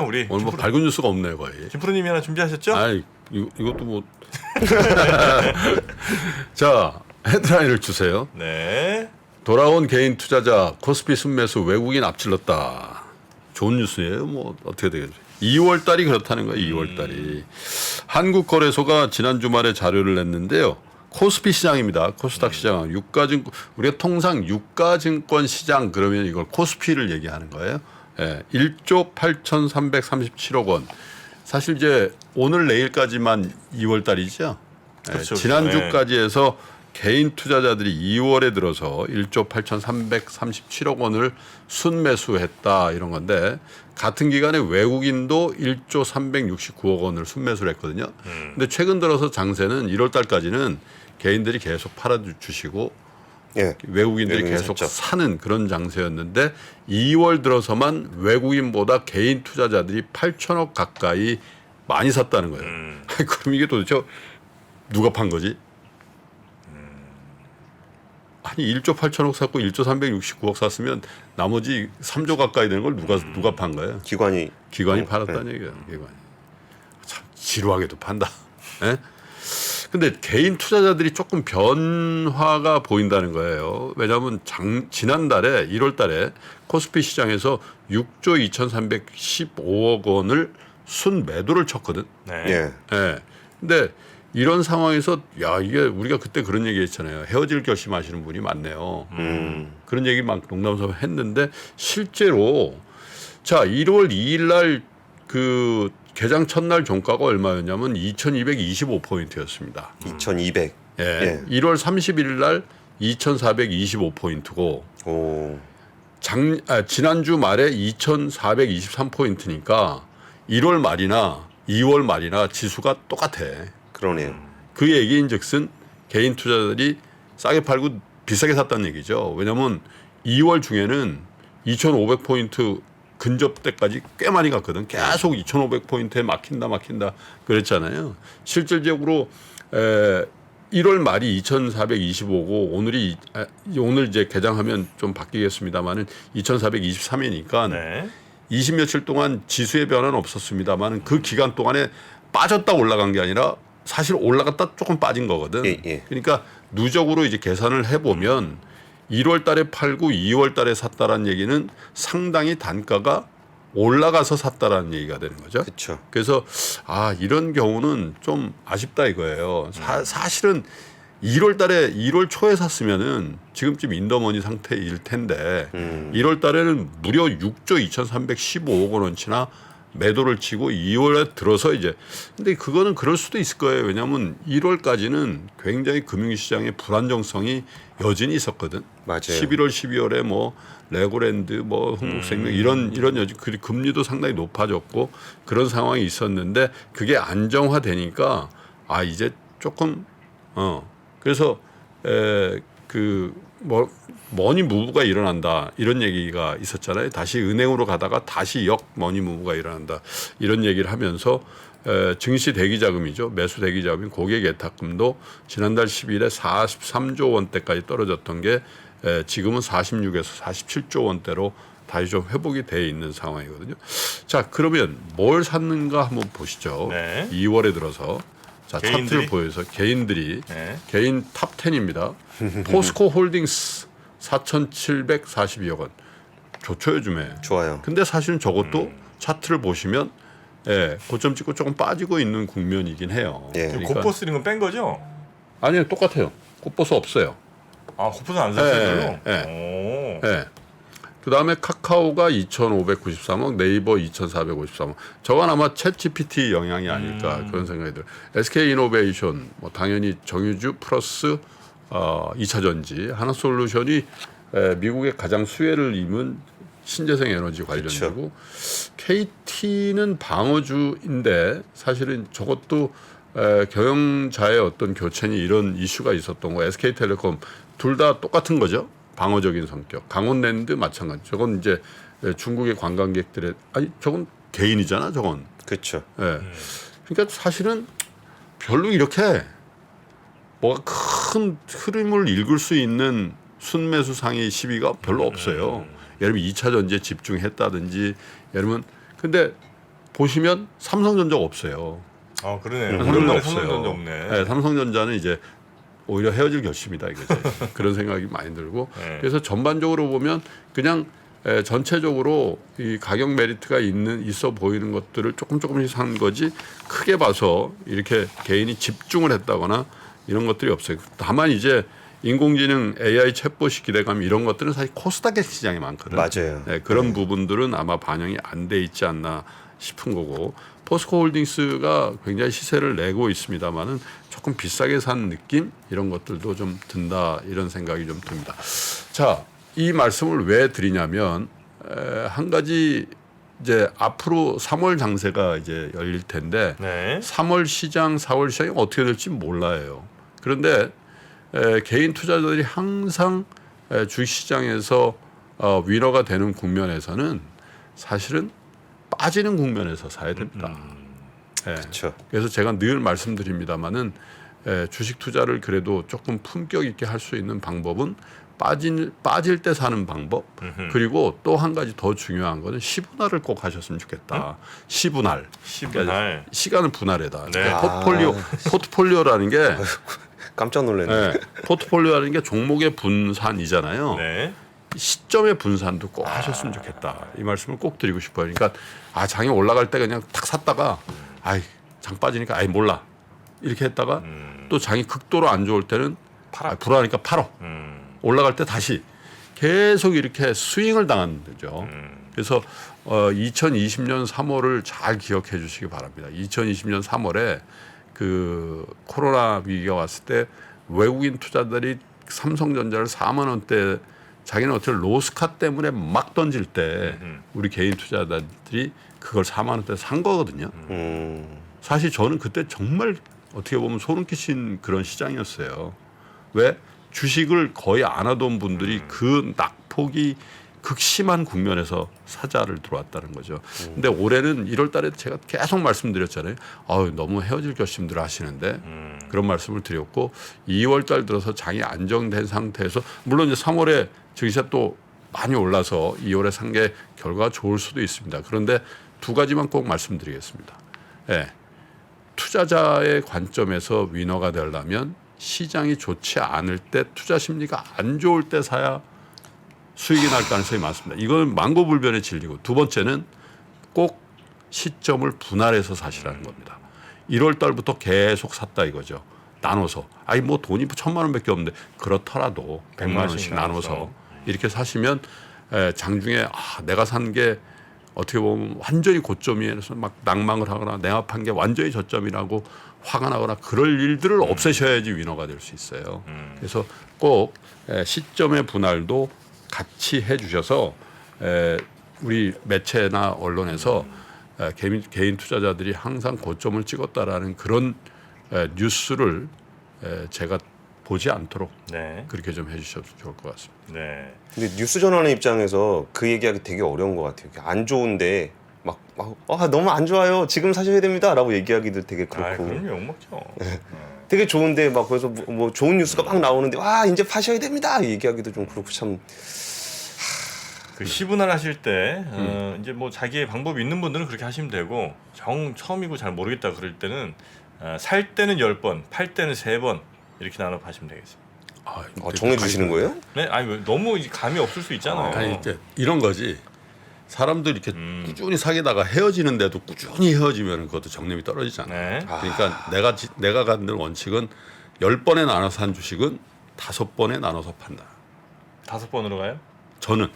우리 오늘 뭐 밝은 뉴스가 없네요 거의. 김프로님이 하나 준비하셨죠? 아이 이것도 뭐. 자 헤드라인을 주세요. 네. 돌아온 개인 투자자 코스피 순매수 외국인 앞질렀다. 좋은 뉴스예요. 뭐 어떻게 되겠죠? 2월 달이 그렇다는 거예요. 2월 달이. 한국거래소가 지난 주말에 자료를 냈는데요. 코스피 시장입니다. 코스닥 시장. 유가증권 우리가 통상 유가증권 시장 그러면 이걸 코스피를 얘기하는 거예요. 예, 1조 8,337억 원. 사실 이제 오늘 내일까지만 2월 달이죠. 예, 그렇죠. 지난주까지 해서 개인 투자자들이 2월에 들어서 1조 8,337억 원을 순매수했다 이런 건데 같은 기간에 외국인도 1조 369억 원을 순매수를 했거든요. 근데 최근 들어서 장세는 1월 달까지는 개인들이 계속 팔아주시고 예. 외국인들이 외국인이 계속 샀죠. 사는 그런 장세였는데 2월 들어서만 외국인보다 개인 투자자들이 8천억 가까이 많이 샀다는 거예요. 그럼 이게 도대체 누가 판 거지? 아니 1조 8천억 샀고 1조 369억 샀으면 나머지 3조 가까이 되는 걸 누가 판 거예요? 기관이 팔았다는 얘기예요. 기관이. 참 지루하게도 판다. 예? 근데 개인 투자자들이 조금 변화가 보인다는 거예요. 왜냐하면 지난달에 1월 달에 코스피 시장에서 6조 2,315억 원을 순매도를 쳤거든. 네. 예. 예. 근데 이런 상황에서 야 이게 우리가 그때 그런 얘기 했잖아요. 헤어질 결심하시는 분이 많네요. 그런 얘기 막 농담삼아 했는데 실제로 자 1월 2일 날 그 개장 첫날 종가가 얼마였냐면 2,225포인트였습니다. 2,200. 예. 예. 1월 31일 날 2,425포인트고 오. 지난주 말에 2,423포인트니까 1월 말이나 2월 말이나 지수가 똑같아. 그러네요. 그 얘기인즉슨 개인 투자자들이 싸게 팔고 비싸게 샀다는 얘기죠. 왜냐하면 2월 중에는 2,500포인트 근접 때까지 꽤 많이 갔거든. 계속 2,500포인트에 막힌다 그랬잖아요. 실질적으로 1월 말이 2,425고 오늘 이제 개장하면 좀 바뀌겠습니다만은 2,423이니까 네. 20며칠 동안 지수의 변화는 없었습니다만 그 기간 동안에 빠졌다 올라간 게 아니라 사실 올라갔다 조금 빠진 거거든. 예. 그러니까 누적으로 이제 계산을 해보면 1월 달에 팔고 2월 달에 샀다라는 얘기는 상당히 단가가 올라가서 샀다라는 얘기가 되는 거죠. 그렇죠. 그래서 이런 경우는 좀 아쉽다 이거예요. 사실은 1월 초에 샀으면은 지금쯤 인더머니 상태일 텐데 1월 달에는 무려 6조 2,315억 원어치나 매도를 치고 2월에 들어서 이제 근데 그거는 그럴 수도 있을 거예요. 왜냐하면 1월까지는 굉장히 금융시장의 불안정성이 여전히 있었거든. 맞아요. 11월, 12월에 뭐 레고랜드, 뭐 흥국생명 이런 여지 금리도 상당히 높아졌고 그런 상황이 있었는데 그게 안정화되니까 이제 조금 그래서 머니 무브가 일어난다 이런 얘기가 있었잖아요. 다시 은행으로 가다가 다시 머니 무브가 일어난다 이런 얘기를 하면서 증시 대기자금이죠. 매수 대기자금인 고객 예탁금도 지난달 10일에 43조 원대까지 떨어졌던 게 지금은 46에서 47조 원대로 다시 좀 회복이 돼 있는 상황이거든요. 자 그러면 뭘 샀는가 한번 보시죠. 네. 2월에 들어서 자 개인들이? 차트를 보여서 개인들이 네. 개인 탑 10입니다. 포스코 홀딩스 4,742억 원. 좋죠 요즘에. 좋아요. 근데 사실은 저것도 차트를 보시면 고점 찍고 조금 빠지고 있는 국면이긴 해요. 예. 그러니까 고포스 이런 건 뺀 거죠? 아니요 똑같아요. 꽃보수 없어요. 고포는 안 샀어요. 예. 오. 그다음에 카카오가 2,593억, 네이버 2,453억. 저건 아마 챗 GPT 영향이 아닐까 그런 생각이 들어요. SK 이노베이션 뭐 당연히 정유주 플러스 2차 전지, 하나솔루션이 미국의 가장 수혜를 입은 신재생 에너지 관련주고 KT는 방어주인데 사실은 저것도 경영자의 어떤 교체니 이런 이슈가 있었던 거. SK텔레콤 둘 다 똑같은 거죠. 방어적인 성격. 강원랜드 마찬가지. 저건 이제 중국의 관광객들의 저건 개인이잖아. 저건. 그렇죠. 그러니까 사실은 별로 이렇게 뭐가 큰 흐름을 읽을 수 있는 순매수 상위 시비가 별로 없어요. 예를 들면 2차 전지에 집중했다든지 예를 들면 근데 보시면 삼성전자가 없어요. 그러네. 삼성전자 오랜만에 없어요. 삼성전자 없네. 네, 삼성전자는 이제 오히려 헤어질 결심이다 이거죠. 그런 생각이 많이 들고 네. 그래서 전반적으로 보면 그냥 전체적으로 이 가격 메리트가 있어 보이는 것들을 조금씩 산 거지 크게 봐서 이렇게 개인이 집중을 했다거나 이런 것들이 없어요. 다만 이제 인공지능 AI 챗봇이 기대감 이런 것들은 사실 코스닥의 시장이 많거든요. 맞아요. 네, 그런 부분들은 아마 반영이 안 돼 있지 않나 싶은 거고 포스코홀딩스가 굉장히 시세를 내고 있습니다만은 조금 비싸게 산 느낌 이런 것들도 좀 든다 이런 생각이 좀 듭니다. 자, 이 말씀을 왜 드리냐면 한 가지 이제 앞으로 3월 장세가 이제 열릴 텐데 네. 3월 시장, 4월 시장이 어떻게 될지 몰라요. 그런데 개인 투자자들이 항상 주식시장에서 위너가 되는 국면에서는 사실은 빠지는 국면에서 사야 됩니다. 그렇죠. 그래서 제가 늘 말씀드립니다마는 주식 투자를 그래도 조금 품격 있게 할 수 있는 방법은 빠질 때 사는 방법 그리고 또 한 가지 더 중요한 거는 시분할을 꼭 하셨으면 좋겠다. 시분할. 시분할. 시간을 분할해다. 네. 그러니까 포트폴리오라는 게 깜짝 놀랐네. 포트폴리오라는 게 종목의 분산이잖아요. 네. 시점의 분산도 꼭 하셨으면 좋겠다. 이 말씀을 꼭 드리고 싶어요. 그러니까 장이 올라갈 때 그냥 탁 샀다가 장 빠지니까 몰라 이렇게 했다가 또 장이 극도로 안 좋을 때는 불안하니까 팔어. 올라갈 때 다시 계속 이렇게 스윙을 당하는 거죠. 그래서 2020년 3월을 잘 기억해 주시기 바랍니다. 2020년 3월에 그 코로나 위기가 왔을 때 외국인 투자들이 삼성전자를 4만 원대 자기는 어떻게 로스카 때문에 막 던질 때 우리 개인 투자자들이 그걸 4만 원대 산 거거든요. 사실 저는 그때 정말 어떻게 보면 소름 끼친 그런 시장이었어요. 왜? 주식을 거의 안 하던 분들이 그 낙폭이 극심한 국면에서 사자를 들어왔다는 거죠. 근데 올해는 1월 달에 제가 계속 말씀드렸잖아요. 너무 헤어질 결심들을 하시는데 그런 말씀을 드렸고 2월 달 들어서 장이 안정된 상태에서 물론 이제 3월에 증시가 또 많이 올라서 2월에 산 게 결과가 좋을 수도 있습니다. 그런데 두 가지만 꼭 말씀드리겠습니다. 투자자의 관점에서 위너가 되려면 시장이 좋지 않을 때 투자 심리가 안 좋을 때 사야 수익이 날 가능성이 많습니다. 이건 만고불변의 진리고 두 번째는 꼭 시점을 분할해서 사시라는 겁니다. 1월 달부터 계속 샀다 이거죠. 나눠서. 뭐 돈이 1,000만 원밖에 없는데 그렇더라도 100만 원씩 나눠서 이렇게 사시면 장중에 내가 산 게 어떻게 보면 완전히 고점이라서 막 낭망을 하거나 내가 판 게 완전히 저점이라고 화가 나거나 그럴 일들을 없애셔야지 위너가 될 수 있어요. 그래서 꼭 시점의 분할도 같이 해주셔서 우리 매체나 언론에서 개인 투자자들이 항상 고점을 찍었다라는 그런 뉴스를 제가 보지 않도록 그렇게 좀 해주셔도 좋을 것 같습니다. 네. 근데 뉴스 전하는 입장에서 그 얘기하기 되게 어려운 것 같아요. 안 좋은데 막 너무 안 좋아요. 지금 사셔야 됩니다라고 얘기하기도 되게 그렇고. 그럼 욕먹죠. 되게 좋은데 막 그래서 뭐 좋은 뉴스가 막 나오는데 이제 파셔야 됩니다. 얘기하기도 좀 그렇고 참. 그 시분할 하실 때 이제 뭐 자기의 방법이 있는 분들은 그렇게 하시면 되고 처음이고 잘 모르겠다 그럴 때는 살 때는 10번, 팔 때는 3번 이렇게 나눠 파시면 되겠습니다. 정해주시는 거예요? 네, 너무 감이 없을 수 있잖아요. 이제 이런 거지. 사람들이 이렇게 꾸준히 사귀다가 헤어지는데도 꾸준히 헤어지면 그것도 정념이 떨어지잖아요. 네. 그러니까 내가 갖는 원칙은 10번에 나눠서 한 주식은 5번에 나눠서 판다. 5번으로 가요? 저는.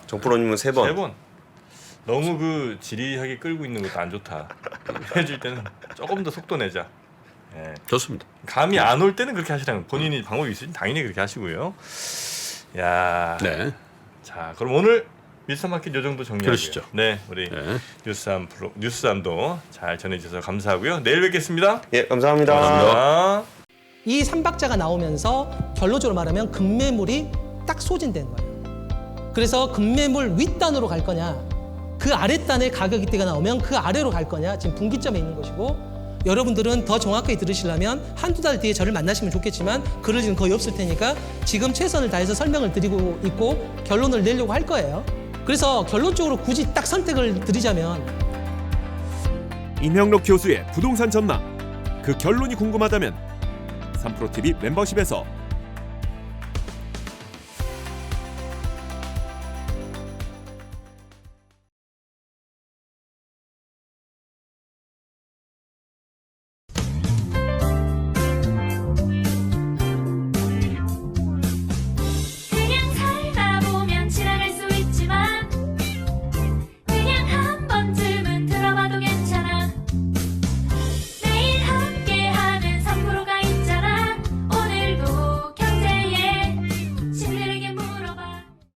정프로님은 3번. 3번. 너무 그 지리하게 끌고 있는 것도 안 좋다. 헤어질 때는 조금 더 속도 내자. 네. 좋습니다. 감이 안 올 때는 그렇게 하시라는 본인이 방법이 있으면 당연히 그렇게 하시고요. 야. 네. 자, 그럼 오늘 미스터마켓 요 정도 정리하고요. 그러시죠. 네, 우리 뉴스함도 잘 전해주셔서 감사하고요. 내일 뵙겠습니다. 예, 감사합니다. 감사합니다. 이 3박자가 나오면서 결론적으로 말하면 급매물이 딱 소진된 거예요. 그래서 급매물 윗단으로 갈 거냐, 그 아랫단에 가격 이때가 나오면 그 아래로 갈 거냐, 지금 분기점에 있는 것이고, 여러분들은 더 정확하게 들으시려면 한두 달 뒤에 저를 만나시면 좋겠지만 그럴 일은 거의 없을 테니까 지금 최선을 다해서 설명을 드리고 있고 결론을 내려고 할 거예요. 그래서 결론적으로 굳이 딱 선택을 드리자면 임형록 교수의 부동산 전망. 그 결론이 궁금하다면 3프로TV 멤버십에서